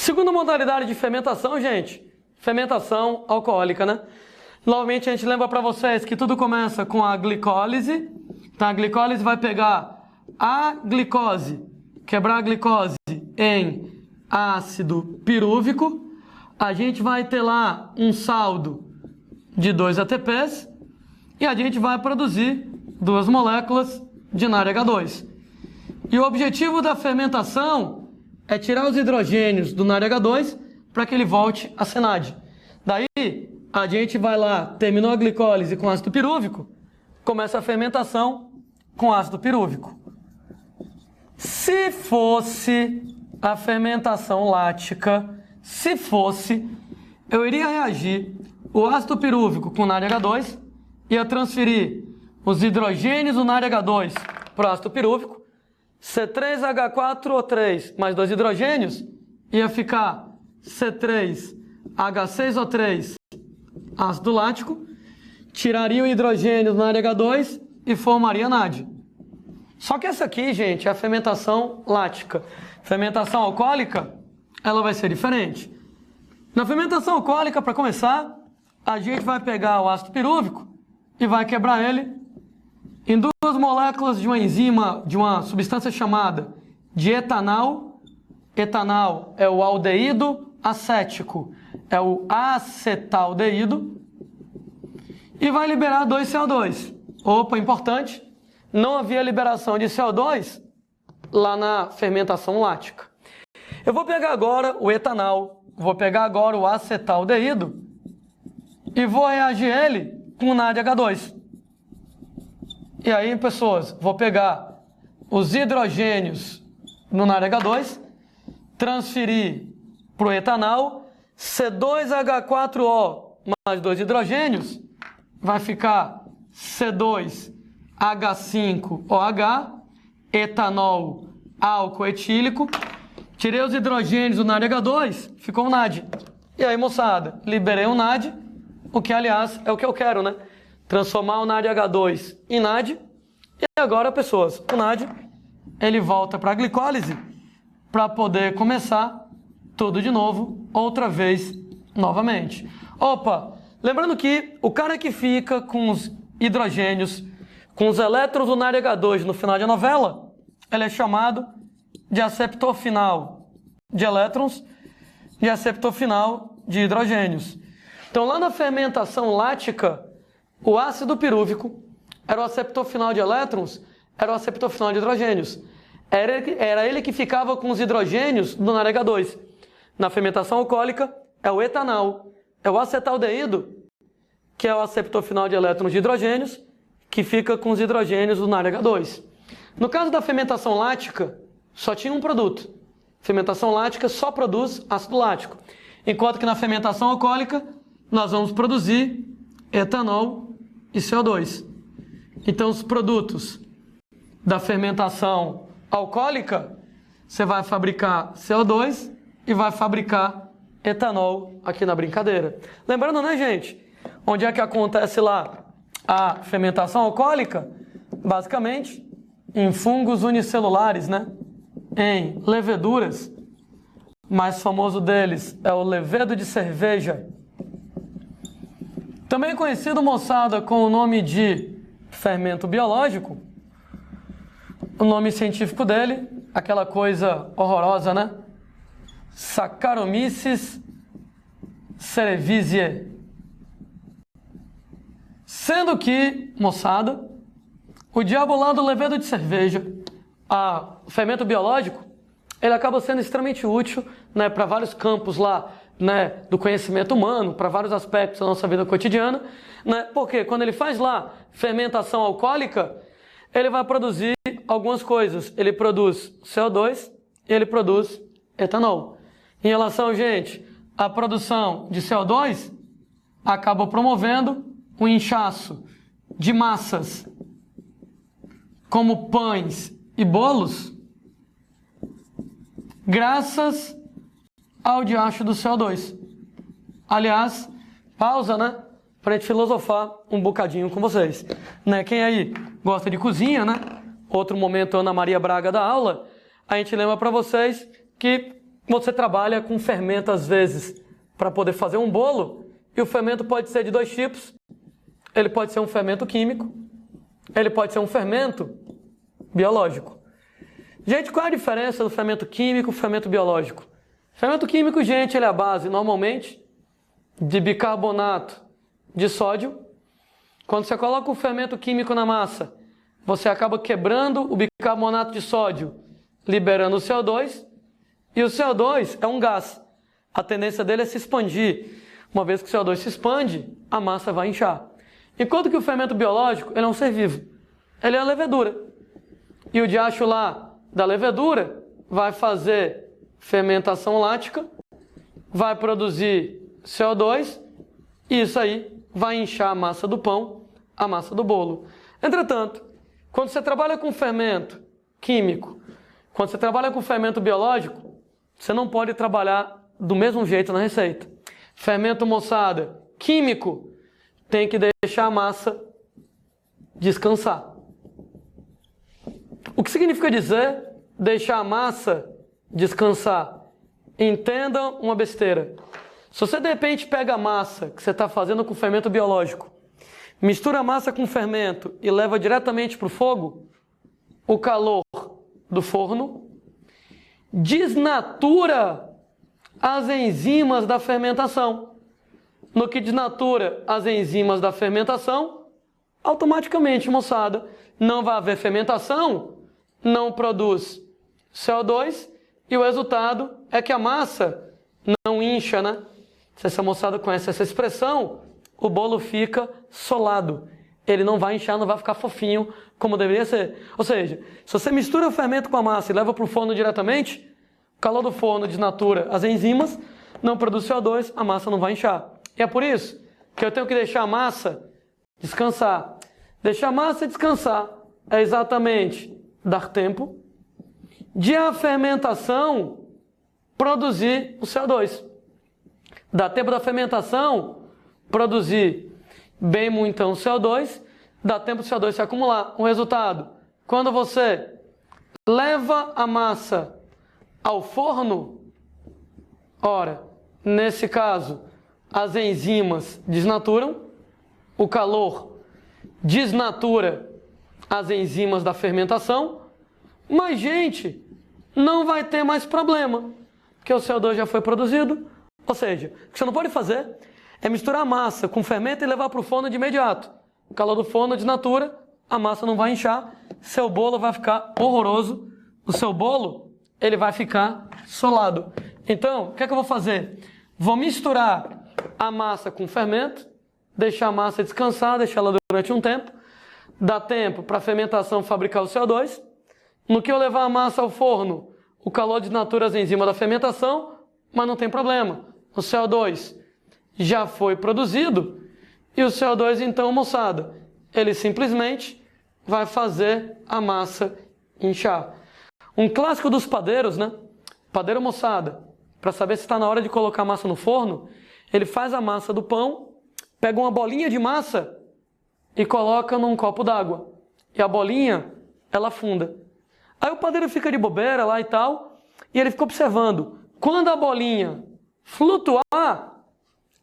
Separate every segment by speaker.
Speaker 1: Segunda modalidade de fermentação, gente, fermentação alcoólica, né? Novamente a gente lembra para vocês que tudo começa com a glicólise. Tá? A glicólise vai pegar a glicose, quebrar a glicose em ácido pirúvico. A gente vai ter lá um saldo de 2 ATPs e a gente vai produzir 2 moléculas de NADH2. E o objetivo da fermentação é tirar os hidrogênios do NADH2 para que ele volte a ser NAD. Daí a gente vai lá, terminou a glicólise com ácido pirúvico, começa a fermentação com ácido pirúvico. Se fosse a fermentação lática, eu iria reagir o ácido pirúvico com NADH2, ia transferir os hidrogênios do NADH2 para o ácido pirúvico, C3H4O3 mais 2 hidrogênios, ia ficar C3H6O3 ácido lático, tiraria o hidrogênio do NADH2 e formaria NAD. Só que essa aqui, gente, é a fermentação lática. Fermentação alcoólica, ela vai ser diferente. Na fermentação alcoólica, para começar, a gente vai pegar o ácido pirúvico e vai quebrar ele em 2 moléculas de uma enzima, de uma substância chamada de etanal. Etanal é o aldeído acético, é o acetaldeído, e vai liberar 2 CO2. Opa, importante, não havia liberação de CO2 lá na fermentação lática. Eu vou pegar agora o etanal, vou pegar agora o acetaldeído e vou reagir ele com o NADH2. E aí, pessoas, vou pegar os hidrogênios no NADH2, transferir para o etanal, C2H4O mais 2 hidrogênios, vai ficar C2H5OH, etanol álcool etílico, tirei os hidrogênios do NADH2, ficou um NAD. E aí, moçada, liberei um NAD, o que, aliás, é o que eu quero, né? Transformar o NADH2 em NAD. E agora, pessoas, o NAD, ele volta para a glicólise para poder começar tudo de novo, outra vez, novamente. Opa, lembrando que o cara que fica com os hidrogênios, com os elétrons do NADH2 no final da novela, ele é chamado de aceptor final de elétrons e aceptor final de hidrogênios. Então, lá na fermentação lática, o ácido pirúvico era o aceptor final de elétrons, era o aceptor final de hidrogênios. Era ele que ficava com os hidrogênios do NADH2. Na fermentação alcoólica, é o etanal, é o acetaldeído, que é o aceptor final de elétrons de hidrogênios, que fica com os hidrogênios do NADH2. No caso da fermentação lática, só tinha um produto. Fermentação lática só produz ácido lático. Enquanto que na fermentação alcoólica, nós vamos produzir etanol e CO2. Então, os produtos da fermentação alcoólica, você vai fabricar CO2 e vai fabricar etanol aqui na brincadeira. Lembrando, né, gente? Onde é que acontece lá a fermentação alcoólica? Basicamente, em fungos unicelulares, né? Em leveduras. O mais famoso deles é o levedo de cerveja. Também conhecido, moçada, com o nome de fermento biológico. O nome científico dele, aquela coisa horrorosa, né? Saccharomyces cerevisiae. Sendo que, moçada, o diabo lá do levedo de cerveja, o fermento biológico, ele acaba sendo extremamente útil, né, para vários campos lá, né, do conhecimento humano, para vários aspectos da nossa vida cotidiana, né, porque quando ele faz lá fermentação alcoólica, ele vai produzir algumas coisas. Ele produz CO2 e ele produz etanol. Em relação, gente, à produção de CO2, acaba promovendo o inchaço de massas como pães e bolos, graças ao diacho do CO2. Aliás, pausa, né? Pra gente filosofar um bocadinho com vocês. Né? Quem aí gosta de cozinha, né? Outro momento, Ana Maria Braga da aula, a gente lembra para vocês que você trabalha com fermento às vezes para poder fazer um bolo, e o fermento pode ser de dois tipos. Ele pode ser um fermento químico, ele pode ser um fermento biológico. Gente, qual é a diferença do fermento químico e do fermento biológico? Fermento químico, gente, ele é a base, normalmente, de bicarbonato de sódio. Quando você coloca o fermento químico na massa, você acaba quebrando o bicarbonato de sódio, liberando o CO2, e o CO2 é um gás. A tendência dele é se expandir. Uma vez que o CO2 se expande, a massa vai inchar. Enquanto que o fermento biológico, ele é um ser vivo. Ele é a levedura. E o diacho lá da levedura vai fazer fermentação lática, vai produzir CO2, e isso aí vai inchar a massa do pão, a massa do bolo. Entretanto, quando você trabalha com fermento químico, quando você trabalha com fermento biológico, você não pode trabalhar do mesmo jeito na receita. Fermento, moçada, químico, tem que deixar a massa descansar. O que significa dizer deixar a massa descansar? Entenda uma besteira. Se você de repente pega a massa que você está fazendo com fermento biológico, mistura a massa com fermento e leva diretamente para o fogo, o calor do forno desnatura as enzimas da fermentação. No que desnatura as enzimas da fermentação, automaticamente, moçada, não vai haver fermentação, não produz CO2 e o resultado é que a massa não incha, né? Se essa moçada conhece essa expressão, o bolo fica solado. Ele não vai inchar, não vai ficar fofinho como deveria ser. Ou seja, se você mistura o fermento com a massa e leva para o forno diretamente, o calor do forno desnatura as enzimas, não produz CO2, a massa não vai inchar. E é por isso que eu tenho que deixar a massa descansar. Deixar a massa descansar é exatamente dar tempo de a fermentação produzir o CO2. Dá tempo da fermentação produzir bem muitão CO2, dá tempo do CO2 se acumular. O resultado, quando você leva a massa ao forno, ora, nesse caso, as enzimas desnaturam, o calor desnatura as enzimas da fermentação, mas, gente, não vai ter mais problema, porque o CO2 já foi produzido. Ou seja, o que você não pode fazer é misturar a massa com fermento e levar para o forno de imediato. O calor do forno desnatura, a massa não vai inchar, seu bolo vai ficar horroroso, o seu bolo ele vai ficar solado. Então, o que é que eu vou fazer? Vou misturar a massa com fermento, deixar a massa descansar, deixar ela durante um tempo, dá tempo para a fermentação fabricar o CO2. No que eu levar a massa ao forno, o calor desnatura as enzimas da fermentação, mas não tem problema. O CO2 já foi produzido e o CO2, então, moçada, ele simplesmente vai fazer a massa inchar. Um clássico dos padeiros, né? Padeiro, moçada, para saber se está na hora de colocar a massa no forno, ele faz a massa do pão, pega uma bolinha de massa e coloca num copo d'água. E a bolinha, ela afunda. Aí o padeiro fica de bobeira lá e tal, e ele fica observando. Quando a bolinha flutuar,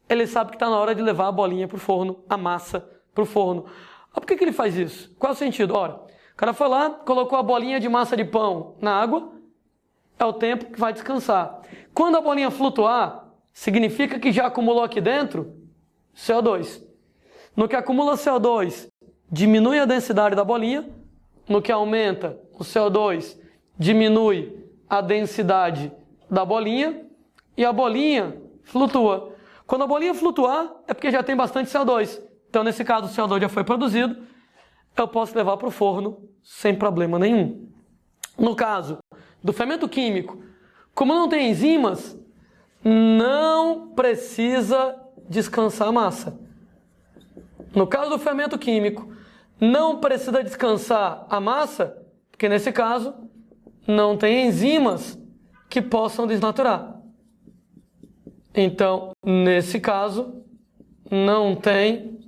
Speaker 1: ele sabe que está na hora de levar a bolinha para o forno, a massa para o forno. Por que ele faz isso? Qual é o sentido? Ora, o cara foi lá, colocou a bolinha de massa de pão na água, é o tempo que vai descansar. Quando a bolinha flutuar, significa que já acumulou aqui dentro CO2. No que acumula CO2, diminui a densidade da bolinha. No que aumenta o CO2, diminui a densidade da bolinha e a bolinha flutua. Quando a bolinha flutuar, é porque já tem bastante CO2. Então, nesse caso, o CO2 já foi produzido, eu posso levar para o forno sem problema nenhum. No caso do fermento químico, como não tem enzimas, não precisa descansar a massa. No caso do fermento químico, não precisa descansar a massa, porque nesse caso não tem enzimas que possam desnaturar. Então, nesse caso, não tem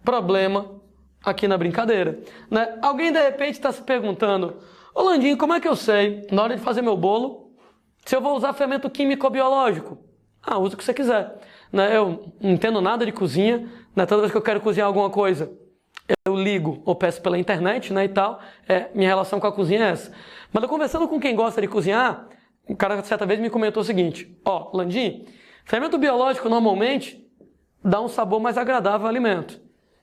Speaker 1: problema aqui na brincadeira, né? Alguém de repente está se perguntando: ô Landinho, como é que eu sei, na hora de fazer meu bolo, Se eu vou usar fermento químico ou biológico, usa o que você quiser. Né? Eu não entendo nada de cozinha, né? Toda vez que eu quero cozinhar alguma coisa, eu ligo ou peço pela internet, né, e tal. Minha relação com a cozinha é essa. Mas eu conversando com quem gosta de cozinhar, o cara certa vez me comentou o seguinte: Landim, fermento biológico normalmente dá um sabor mais agradável ao alimento.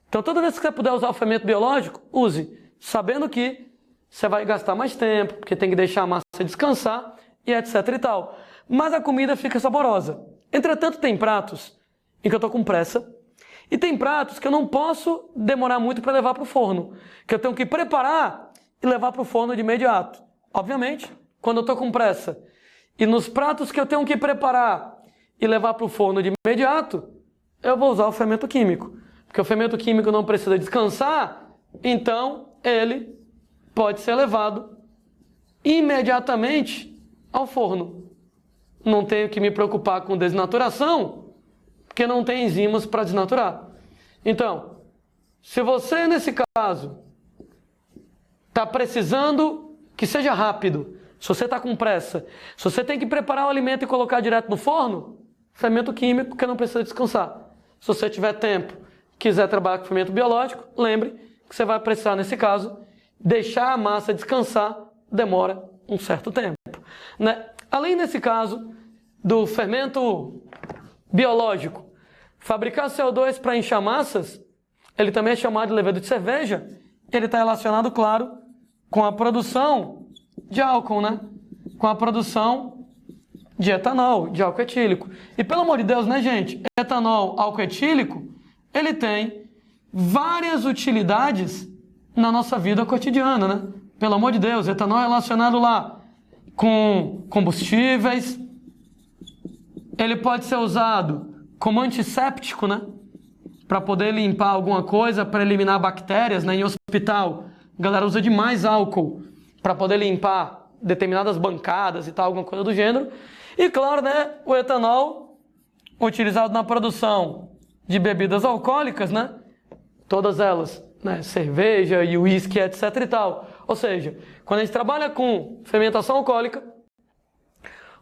Speaker 1: Então toda vez que você puder usar o fermento biológico, use, sabendo que você vai gastar mais tempo, porque tem que deixar a massa descansar e etc e tal. Mas a comida fica saborosa. Entretanto, tem pratos em que eu estou com pressa e tem pratos que eu não posso demorar muito para levar para o forno, que eu tenho que preparar e levar para o forno de imediato. Obviamente, quando eu estou com pressa e nos pratos que eu tenho que preparar e levar para o forno de imediato, eu vou usar o fermento químico. Porque o fermento químico não precisa descansar, então ele pode ser levado imediatamente ao forno. Não tenho que me preocupar com desnaturação, porque não tem enzimas para desnaturar. Então, se você, nesse caso, está precisando que seja rápido, se você está com pressa, se você tem que preparar o alimento e colocar direto no forno, fermento químico que não precisa descansar. Se você tiver tempo, quiser trabalhar com fermento biológico, lembre que você vai precisar, nesse caso, deixar a massa descansar, demora um certo tempo. Né? Além, nesse caso, do fermento biológico, fabricar CO2 para inchar massas, ele também é chamado de levedura de cerveja, ele está relacionado, claro, com a produção de álcool, né? Com a produção de etanol, de álcool etílico. E pelo amor de Deus, né, gente? Etanol, álcool etílico, ele tem várias utilidades na nossa vida cotidiana, né? Pelo amor de Deus, etanol é relacionado lá com combustíveis, ele pode ser usado como antisséptico, né? Para poder limpar alguma coisa, para eliminar bactérias, né? Em hospital, a galera usa demais álcool para poder limpar determinadas bancadas e tal, alguma coisa do gênero. E claro, né? O etanol utilizado na produção de bebidas alcoólicas, né? Todas elas, né? Cerveja e uísque, etc e tal. Ou seja, quando a gente trabalha com fermentação alcoólica,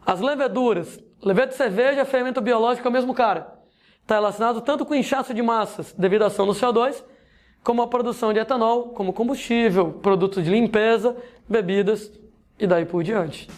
Speaker 1: as leveduras, levedura de cerveja, fermento biológico é o mesmo cara. Está relacionado tanto com inchaço de massas devido à ação do CO2, como a produção de etanol, como combustível, produtos de limpeza, bebidas e daí por diante.